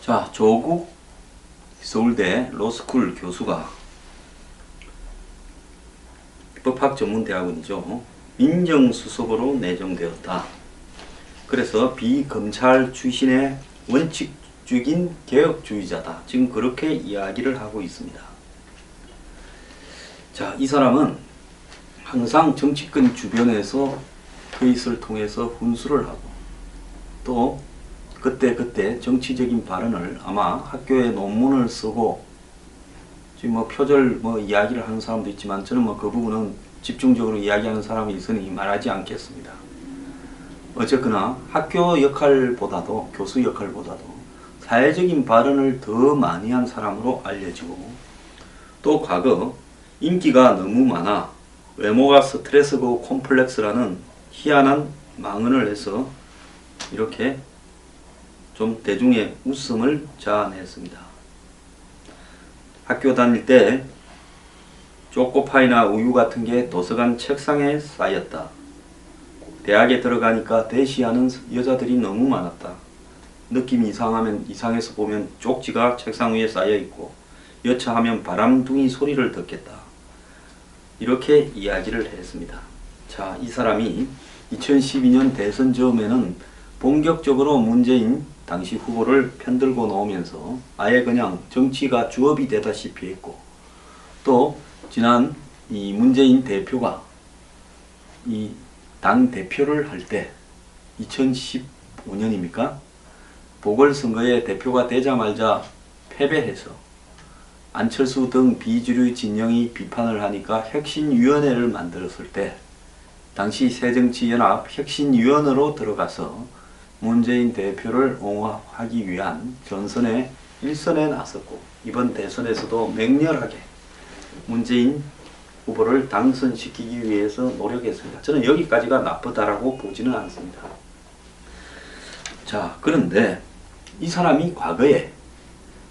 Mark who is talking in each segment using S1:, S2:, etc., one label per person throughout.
S1: 자, 조국 서울대 로스쿨 교수가 법학전문대학원이죠. 민정수석으로 내정되었다. 그래서 비검찰 출신의 원칙적인 개혁주의자다. 지금 그렇게 이야기를 하고 있습니다. 자, 이 사람은 항상 정치권 주변에서 페이스를 통해서 훈수를 하고 또 그때 정치적인 발언을 아마 학교에 논문을 쓰고 지금 표절 이야기를 하는 사람도 있지만 저는 그 부분은 집중적으로 이야기하는 사람이 있으니 말하지 않겠습니다. 어쨌거나 학교 역할보다도 교수 역할보다도 사회적인 발언을 더 많이 한 사람으로 알려지고 또 과거 인기가 너무 많아 외모가 스트레스고 콤플렉스라는 희한한 망언을 해서 이렇게 좀 대중의 웃음을 자아냈습니다. 학교 다닐 때 초코파이나 우유 같은 게 도서관 책상에 쌓였다. 대학에 들어가니까 대시하는 여자들이 너무 많았다. 느낌이 이상해서 보면 쪽지가 책상 위에 쌓여있고 여차하면 바람둥이 소리를 듣겠다. 이렇게 이야기를 했습니다. 자, 이 사람이 2012년 대선 즈음에는 본격적으로 문재인 당시 후보를 편들고 나오면서 아예 그냥 정치가 주업이 되다시피 했고 또 지난 이 문재인 대표가 이 당 대표를 할 때 2015년입니까? 보궐선거에 대표가 되자마자 패배해서 안철수 등 비주류 진영이 비판을 하니까 혁신위원회를 만들었을 때 당시 새정치연합 혁신위원으로 들어가서 문재인 대표를 옹호하기 위한 전선의 일선에 나섰고 이번 대선에서도 맹렬하게 문재인 후보를 당선시키기 위해서 노력했습니다. 저는 여기까지가 나쁘다라고 보지는 않습니다. 자, 그런데 이 사람이 과거에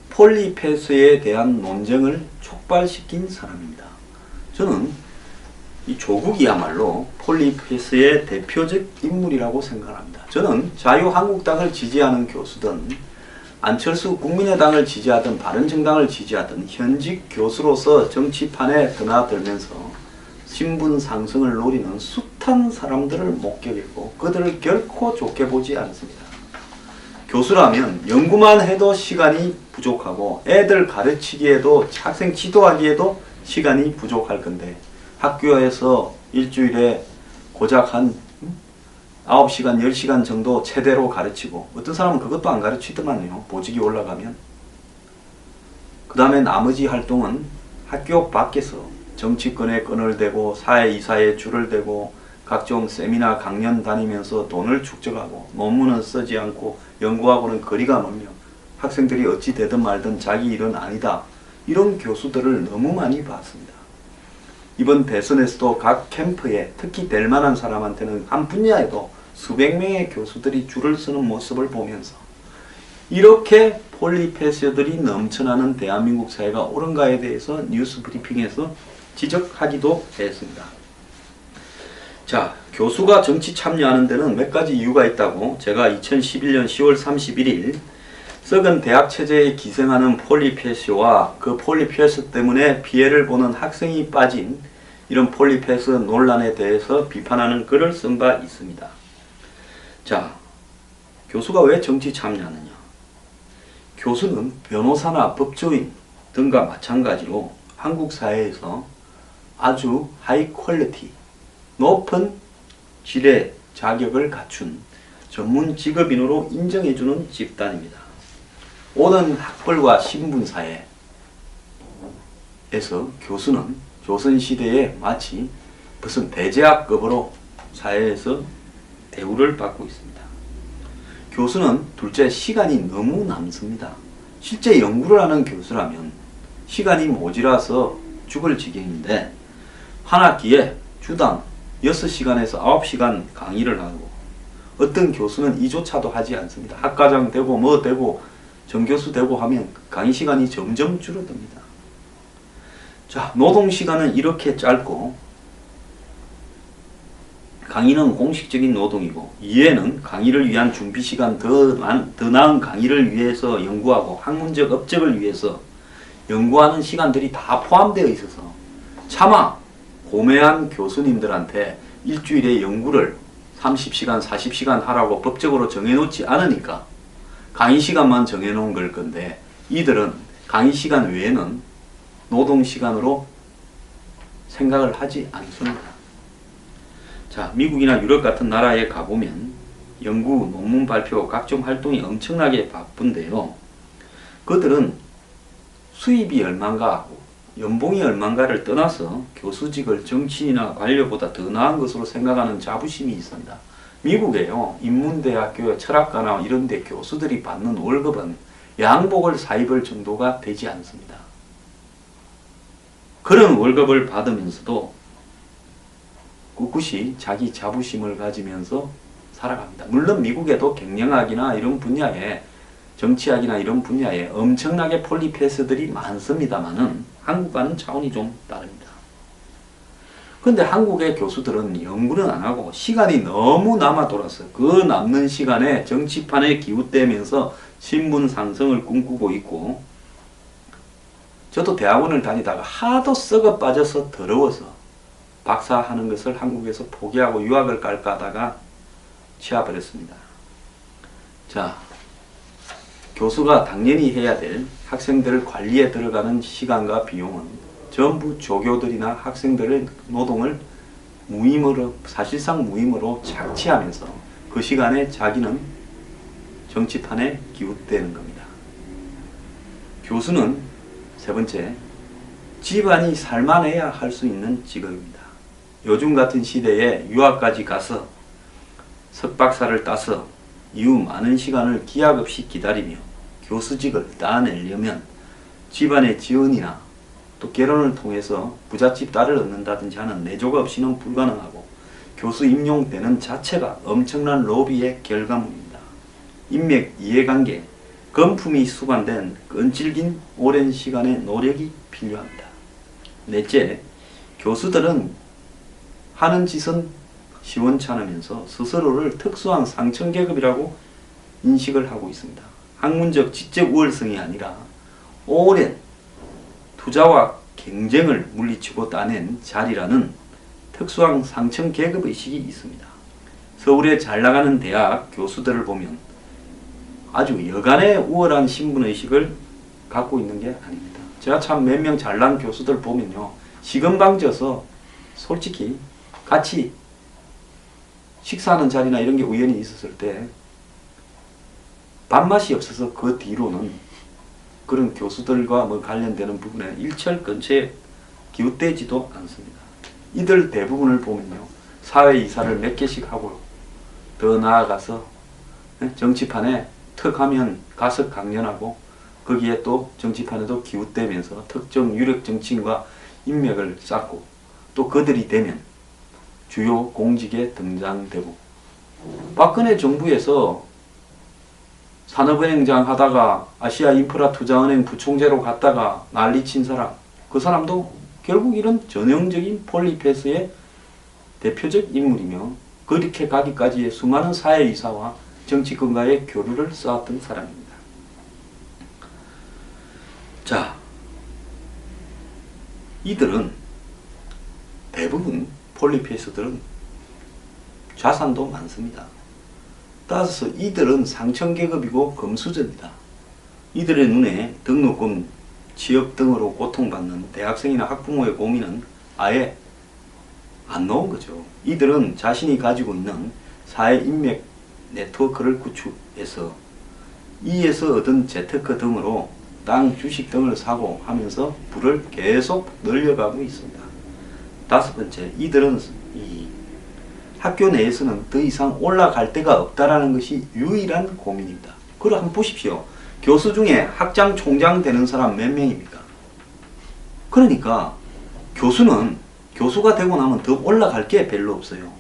S1: 폴리페스에 대한 논쟁을 촉발시킨 사람입니다. 저는 이 조국이야말로 폴리페스의 대표적 인물이라고 생각합니다. 저는 자유한국당을 지지하는 교수든 안철수 국민의당을 지지하든 바른정당을 지지하든 현직 교수로서 정치판에 드나들면서 신분 상승을 노리는 숱한 사람들을 목격했고 그들을 결코 좋게 보지 않습니다. 교수라면 연구만 해도 시간이 부족하고 애들 가르치기에도 학생 지도하기에도 시간이 부족할 건데 학교에서 일주일에 고작 한 9시간, 10시간 정도 최대로 가르치고 어떤 사람은 그것도 안 가르치더만요. 보직이 올라가면. 그 다음에 나머지 활동은 학교 밖에서 정치권에 끈을 대고 사회이사에 줄을 대고 각종 세미나 강연 다니면서 돈을 축적하고 논문은 쓰지 않고 연구하고는 거리가 멀며 학생들이 어찌 되든 말든 자기 일은 아니다. 이런 교수들을 너무 많이 봤습니다. 이번 대선에서도 각 캠프에 특히 될 만한 사람한테는 한 분야에도 수백 명의 교수들이 줄을 서는 모습을 보면서 이렇게 폴리페스들이 넘쳐나는 대한민국 사회가 옳은가에 대해서 뉴스 브리핑에서 지적하기도 했습니다. 자, 교수가 정치 참여하는 데는 몇 가지 이유가 있다고 제가 2011년 10월 31일 썩은 대학 체제에 기생하는 폴리페스와 그 폴리페스 때문에 피해를 보는 학생이 빠진 이런 폴리페스 논란에 대해서 비판하는 글을 쓴 바 있습니다. 자, 교수가 왜 정치 참여하느냐? 교수는 변호사나 법조인 등과 마찬가지로 한국 사회에서 아주 하이 퀄리티, 높은 질의 자격을 갖춘 전문 직업인으로 인정해주는 집단입니다. 오는 학벌과 신분사회에서 교수는 조선시대에 마치 무슨 대제학급으로 사회에서 대우를 받고 있습니다. 교수는 둘째 시간이 너무 남습니다. 실제 연구를 하는 교수라면 시간이 모자라서 죽을 지경인데 한 학기에 주당 6시간에서 9시간 강의를 하고 어떤 교수는 이조차도 하지 않습니다. 학과장 되고 뭐 되고 정교수 되고 하면 강의 시간이 점점 줄어듭니다. 자, 노동시간은 이렇게 짧고 강의는 공식적인 노동이고 이해는 강의를 위한 준비시간 더 나은 강의를 위해서 연구하고 학문적 업적을 위해서 연구하는 시간들이 다 포함되어 있어서 차마 고매한 교수님들한테 일주일에 연구를 30시간, 40시간 하라고 법적으로 정해놓지 않으니까 강의 시간만 정해놓은 걸 건데 이들은 강의 시간 외에는 노동 시간으로 생각을 하지 않습니다. 자, 미국이나 유럽 같은 나라에 가보면 연구, 논문 발표, 각종 활동이 엄청나게 바쁜데요. 그들은 수입이 얼만가, 연봉이 얼만가를 떠나서 교수직을 정치인이나 관료보다 더 나은 것으로 생각하는 자부심이 있습니다. 미국에요, 인문대학교 철학가나 이런 데 교수들이 받는 월급은 양복을 사입을 정도가 되지 않습니다. 그런 월급을 받으면서도 꿋꿋이 자기 자부심을 가지면서 살아갑니다. 물론 미국에도 경영학이나 이런 분야에, 정치학이나 이런 분야에 엄청나게 폴리페스들이 많습니다만은 한국과는 차원이 좀 다릅니다. 그런데 한국의 교수들은 연구는 안 하고 시간이 너무 남아 돌아서 그 남는 시간에 정치판에 기웃대면서 신분 상승을 꿈꾸고 있고, 저도 대학원을 다니다가 하도 썩어 빠져서 더러워서 박사하는 것을 한국에서 포기하고 유학을 갈까 하다가 치아버렸습니다. 자, 교수가 당연히 해야 될 학생들을 관리에 들어가는 시간과 비용은 전부 조교들이나 학생들의 노동을 무임으로, 사실상 무임으로 착취하면서 그 시간에 자기는 정치판에 기웃대는 겁니다. 교수는 세 번째, 집안이 살만해야 할 수 있는 직업입니다. 요즘 같은 시대에 유학까지 가서 석박사를 따서 이후 많은 시간을 기약 없이 기다리며 교수직을 따내려면 집안의 지원이나 또 결혼을 통해서 부잣집 딸을 얻는다든지 하는 내조가 없이는 불가능하고, 교수 임용되는 자체가 엄청난 로비의 결과물입니다. 인맥, 이해관계, 건품이 수반된 끈질긴 오랜 시간의 노력이 필요합니다. 넷째, 교수들은 하는 짓은 시원찮으면서 스스로를 특수한 상층계급이라고 인식을 하고 있습니다. 학문적 지적 우월성이 아니라 오랜 투자와 경쟁을 물리치고 따낸 자리라는 특수한 상층계급의식이 있습니다. 서울에 잘 나가는 대학 교수들을 보면 아주 여간의 우월한 신분의식을 갖고 있는 게 아닙니다. 제가 참 몇 명 잘난 교수들 보면요, 시건방져서 솔직히 같이 식사하는 자리나 이런 게 우연히 있었을 때 밥맛이 없어서 그 뒤로는 그런 교수들과 뭐 관련되는 부분에 일철 근처에 기웃대지도 않습니다. 이들 대부분을 보면요, 사회이사를 몇 개씩 하고 더 나아가서 정치판에 턱 하면 가석 강연하고 거기에 또 정치판에도 기웃대면서 특정 유력 정치인과 인맥을 쌓고 또 그들이 되면 주요 공직에 등장되고, 박근혜 정부에서 산업은행장 하다가 아시아인프라투자은행 부총재로 갔다가 난리친 사람, 그 사람도 결국 이런 전형적인 폴리페스의 대표적 인물이며 그렇게 가기까지의 수많은 사회이사와 정치권과의 교류를 쌓았던 사람입니다. 자, 이들은 대부분 폴리페이스들은 자산도 많습니다. 따라서 이들은 상층계급이고 금수저입니다. 이들의 눈에 등록금, 취업 등으로 고통받는 대학생이나 학부모의 고민은 아예 안 나온 거죠. 이들은 자신이 가지고 있는 사회 인맥 네트워크를 구축해서 이에서 얻은 재테크 등으로 땅, 주식 등을 사고 하면서 부를 계속 늘려가고 있습니다. 다섯 번째, 이들은 이 학교 내에서는 더 이상 올라갈 데가 없다라는 것이 유일한 고민입니다. 그걸 한번 보십시오. 교수 중에 학장, 총장 되는 사람 몇 명입니까? 그러니까 교수는 교수가 되고 나면 더 올라갈 게 별로 없어요.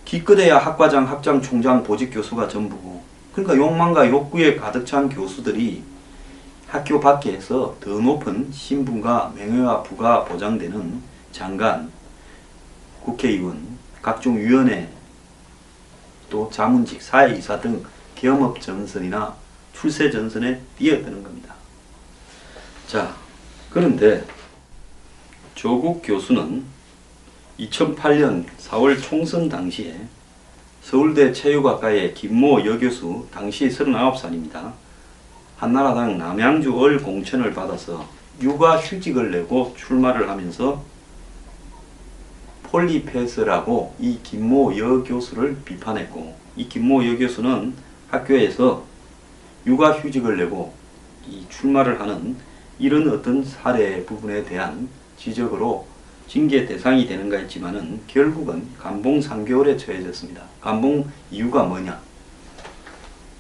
S1: 기껏해야 학과장, 학장, 총장, 보직 교수가 전부고, 그러니까 욕망과 욕구에 가득 찬 교수들이 학교 밖에서 더 높은 신분과 명예와 부가 보장되는 장관, 국회의원, 각종 위원회 또 자문직, 사회이사 등 겸업 전선이나 출세 전선에 뛰어드는 겁니다. 자, 그런데 조국 교수는 2008년 4월 총선 당시에 서울대 체육학과의 김모 여교수, 당시 39살입니다. 한나라당 남양주을 공천을 받아서 육아휴직을 내고 출마를 하면서 폴리패스라고 이 김모 여교수를 비판했고, 이 김모 여교수는 학교에서 육아휴직을 내고 이 출마를 하는 이런 어떤 사례 부분에 대한 지적으로 징계 대상이 되는가 했지만은 결국은 감봉 3개월에 처해졌습니다. 감봉 이유가 뭐냐?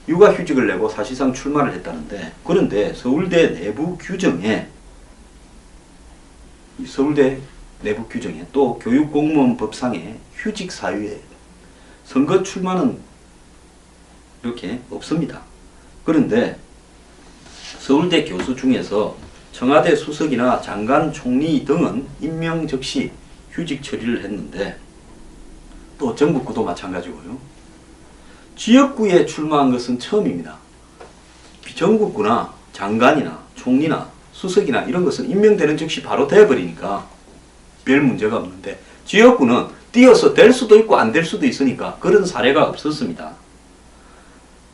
S1: 육아휴직을 내고 사실상 출마를 했다는데, 그런데 서울대 내부 규정에 또 교육공무원법상의 휴직 사유에 선거 출마는 이렇게 없습니다. 그런데 서울대 교수 중에서 청와대 수석이나 장관, 총리 등은 임명 즉시 휴직 처리를 했는데, 또 전국구도 마찬가지고요. 지역구에 출마한 것은 처음입니다. 전국구나 장관이나 총리나 수석이나 이런 것은 임명되는 즉시 바로 되어버리니까 별 문제가 없는데, 지역구는 뛰어서 될 수도 있고 안 될 수도 있으니까 그런 사례가 없었습니다.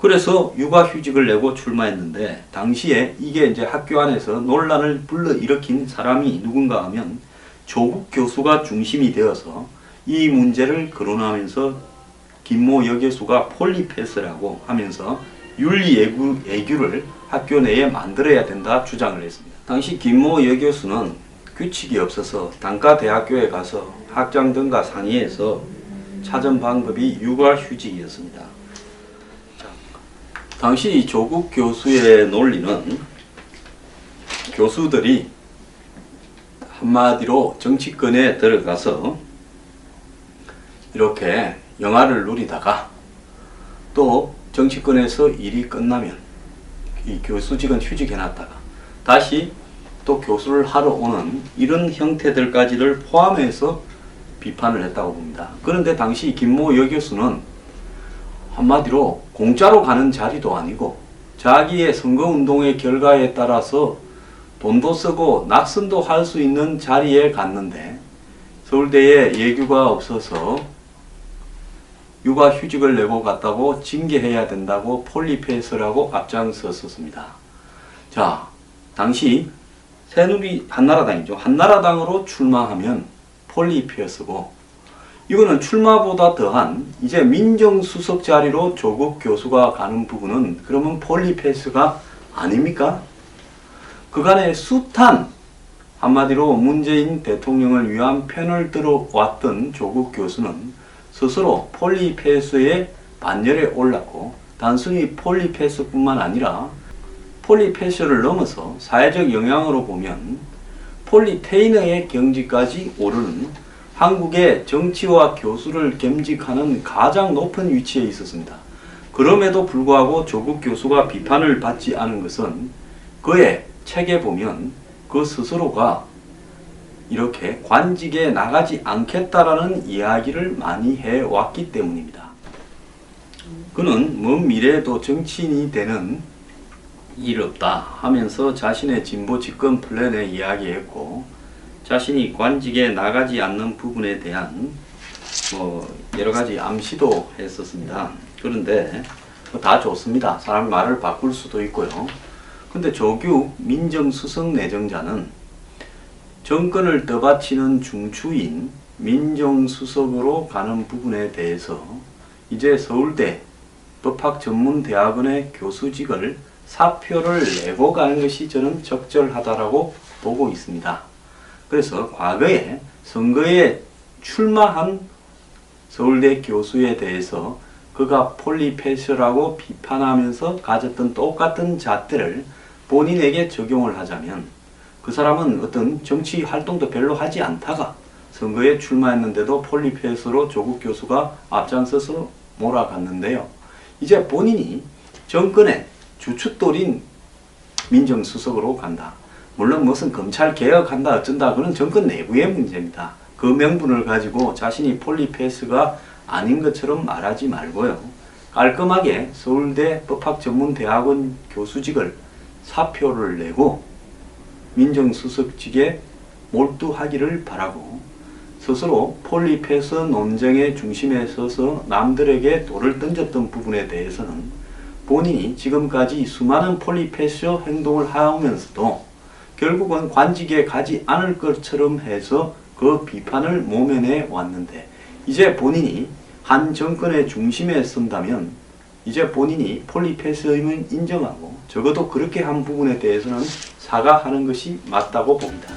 S1: 그래서 육아휴직을 내고 출마했는데, 당시에 이게 이제 학교 안에서 논란을 불러일으킨 사람이 누군가 하면 조국 교수가 중심이 되어서 이 문제를 거론하면서 김모 여교수가 폴리패스라고 하면서 윤리예규를 학교 내에 만들어야 된다 주장을 했습니다. 당시 김모 여교수는 규칙이 없어서 단과대학교에 가서 학장 등과 상의해서 찾은 방법이 육아휴직이었습니다. 당시 조국 교수의 논리는 교수들이 한마디로 정치권에 들어가서 이렇게 영화를 누리다가 또 정치권에서 일이 끝나면 이 교수직은 휴직해놨다가 다시 또 교수를 하러 오는 이런 형태들까지를 포함해서 비판을 했다고 봅니다. 그런데 당시 김모 여교수는 한마디로 공짜로 가는 자리도 아니고 자기의 선거운동의 결과에 따라서 돈도 쓰고 낙선도 할 수 있는 자리에 갔는데, 서울대에 예규가 없어서 육아휴직을 내고 갔다고 징계해야 된다고 폴리패스라고 앞장섰습니다. 자, 당시 새누리 한나라당이죠. 한나라당으로 출마하면 폴리패스고, 이거는 출마보다 더한 이제 민정수석 자리로 조국 교수가 가는 부분은 그러면 폴리패스가 아닙니까? 그간의 숱한, 한마디로 문재인 대통령을 위한 편을 들어왔던 조국 교수는 스스로 폴리패스의 반열에 올랐고, 단순히 폴리패스뿐만 아니라 폴리패스를 넘어서 사회적 영향으로 보면 폴리테이너의 경지까지 오르는 한국의 정치와 교수를 겸직하는 가장 높은 위치에 있었습니다. 그럼에도 불구하고 조국 교수가 비판을 받지 않은 것은 그의 책에 보면 그 스스로가 이렇게 관직에 나가지 않겠다라는 이야기를 많이 해왔기 때문입니다. 그는 먼 미래에도 정치인이 되는 일 없다 하면서 자신의 진보 집권 플랜에 이야기했고, 자신이 관직에 나가지 않는 부분에 대한 여러 가지 암시도 했었습니다. 그런데 다 좋습니다. 사람 말을 바꿀 수도 있고요. 근데 조국 민정수석 내정자는 정권을 떠받치는 중추인 민정수석으로 가는 부분에 대해서 이제 서울대 법학전문대학원의 교수직을 사표를 내고 가는 것이 저는 적절하다라고 보고 있습니다. 그래서 과거에 선거에 출마한 서울대 교수에 대해서 그가 폴리패스라고 비판하면서 가졌던 똑같은 잣대를 본인에게 적용을 하자면, 그 사람은 어떤 정치 활동도 별로 하지 않다가 선거에 출마했는데도 폴리패스로 조국 교수가 앞장서서 몰아갔는데요. 이제 본인이 정권의 주춧돌인 민정수석으로 간다. 물론 무슨 검찰 개혁한다 어쩐다, 그건 정권 내부의 문제입니다. 그 명분을 가지고 자신이 폴리페스가 아닌 것처럼 말하지 말고요. 깔끔하게 서울대 법학전문대학원 교수직을 사표를 내고 민정수석직에 몰두하기를 바라고, 스스로 폴리페스 논쟁의 중심에 서서 남들에게 돌을 던졌던 부분에 대해서는 본인이 지금까지 수많은 폴리페스 행동을 하면서도 결국은 관직에 가지 않을 것처럼 해서 그 비판을 모면해 왔는데, 이제 본인이 한 정권의 중심에 선다면 이제 본인이 폴리페스임을 인정하고 적어도 그렇게 한 부분에 대해서는 사과하는 것이 맞다고 봅니다.